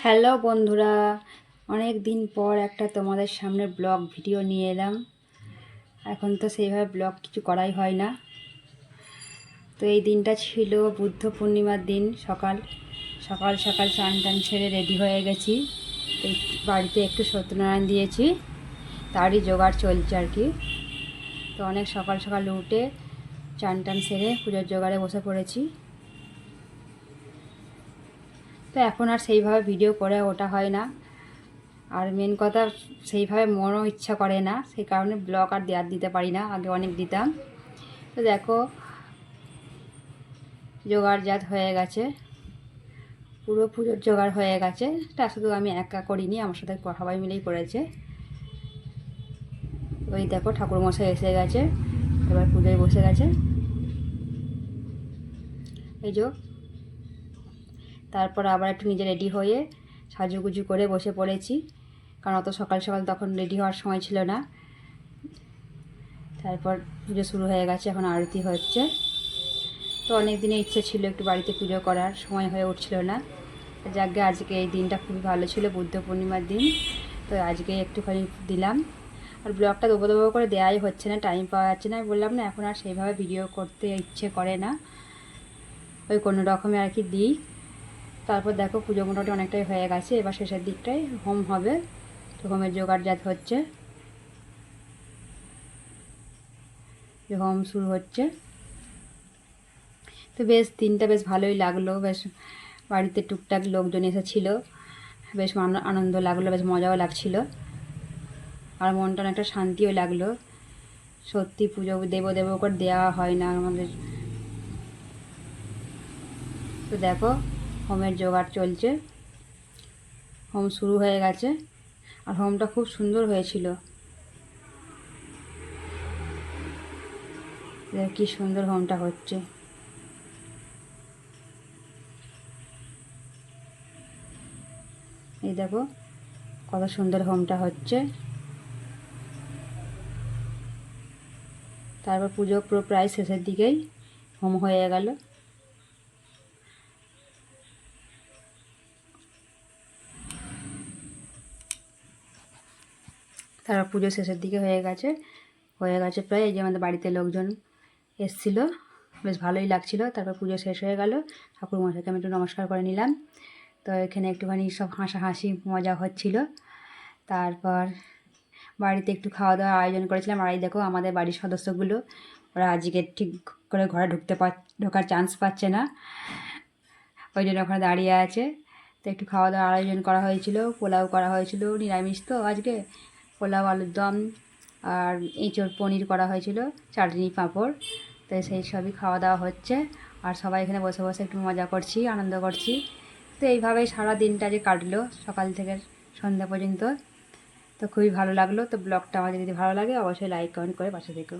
Hello বন্ধুরা, অনেক দিন পর একটা তোমাদের সামনে ব্লগ ভিডিও নিয়ে এলাম। এখন তো সেইভাবে ব্লগ কিছু করাই হয় না। তো এই দিনটা ছিল বুদ্ধ পূর্ণিমার দিন। সকাল সকাল সকাল চান টান ছেড়ে রেডি হয়ে গেছি। এই বাড়িতে একটু সত্যনারায়ণ দিয়েছি, তারই জোগাড় চলছে আর কি। তো অনেক সকাল সকাল উঠে চান টান সেরে পুজোর জোগাড়ে বসে পড়েছি। তো এখন আর সেইভাবে ভিডিও করে ওঠা হয় না, আর মেন কথা সেইভাবে মনও ইচ্ছা করে না, সেই কারণে ব্লগ আর দিতে পারি না। আগে অনেক দিতাম। তো দেখো জোগাড়জাত হয়ে গেছে, পুরো পুজোর জোগাড় হয়ে গেছে। তা শুধু আমি একা করিনি, আমার সাথে সবাই মিলেই করেছে। ওই দেখো ঠাকুরমশাই এসে গেছে, এবার পুজোয় বসে গেছে। এই যে তারপর আবার একটু নিজে রেডি হয়ে সাজুগুজু করে বসে পড়েছি, কারণ অত সকাল সকাল তখন রেডি হওয়ার সময় ছিল না। তারপর পুজো শুরু হয়ে গেছে, এখন আরতি হচ্ছে। তো অনেক দিনের ইচ্ছে ছিল একটু বাড়িতে পুজো করার, সময় হয়ে উঠছিল না। যাকে আজকে এই দিনটা খুবই ভালো ছিল, বুদ্ধ পূর্ণিমার দিন। তো আজকে একটুখানি দিলাম। আর ব্লগটা দেবো দেবো করে দেওয়াই হচ্ছে না, টাইম পাওয়া যাচ্ছে না। বললাম না, এখন আর সেইভাবে ভিডিও করতে ইচ্ছে করে না, ওই কোনো রকমে আর কি দিই। তারপর দেখো পুজো মোটামুটি অনেকটাই হয়ে গেছে, এবার শেষের দিকটাই হোম হবে। তো হোমের জোগাড়জাত হচ্ছে, হোম শুরু হচ্ছে। তো বেশ দিনটা বেশ ভালোই লাগলো, বেশ বাড়িতে টুকটাক লোকজন এসেছিল, বেশ আনন্দ লাগলো, বেশ মজাও লাগছিল, আর মনটা অনেকটা শান্তিও লাগলো। সত্যি পুজো দেবো দেবো করে দেওয়া হয় না আমাদের। তো দেখো হোমের জোগাড় চলছে, হোম শুরু হয়ে গেছে। আর হোমটা খুব সুন্দর হয়েছিল, কি সুন্দর হোমটা হচ্ছে। এই দেখো কত সুন্দর হোমটা হচ্ছে। তারপর পুজো পুরো প্রায় শেষের দিকেই হোম হয়ে গেল। তারপর পুজো শেষের দিকে হয়ে গেছে প্রায়। এই যে আমাদের বাড়িতে লোকজন এসছিল, বেশ ভালোই লাগছিল। তারপর পুজো শেষ হয়ে গেল, ঠাকুরমশাইকে আমি একটু নমস্কার করে নিলাম। তো এখানে একটুখানি সব হাসাহাসি মজা হচ্ছিল। তারপর বাড়িতে একটু খাওয়া দাওয়ার আয়োজন করেছিলাম। আর এই দেখো আমাদের বাড়ির সদস্যগুলো, ওরা আজকে ঠিক করে ঘরে ঢোকার চান্স পাচ্ছে না, ওই জন্য ওখানে দাঁড়িয়ে আছে। তো একটু খাওয়া দাওয়ার আয়োজন করা হয়েছিল, পোলাও করা হয়েছিল, নিরামিষ তো আজকে। পোলাও, আলুর দম আর এঁচোড় পনির করা হয়েছিল, চাটনি পাঁপড়। তো সেই সবই খাওয়া দাওয়া হচ্ছে, আর সবাই এখানে বসে বসে একটু মজা করছি, আনন্দ করছি। তো এইভাবেই সারা দিনটা যে কাটলো, সকাল থেকে সন্ধ্যা পর্যন্ত। তো খুবই ভালো লাগলো। তো ব্লগটা আমাদের যদি ভালো লাগে অবশ্যই লাইক কমেন্ট করে পাশে থেকো।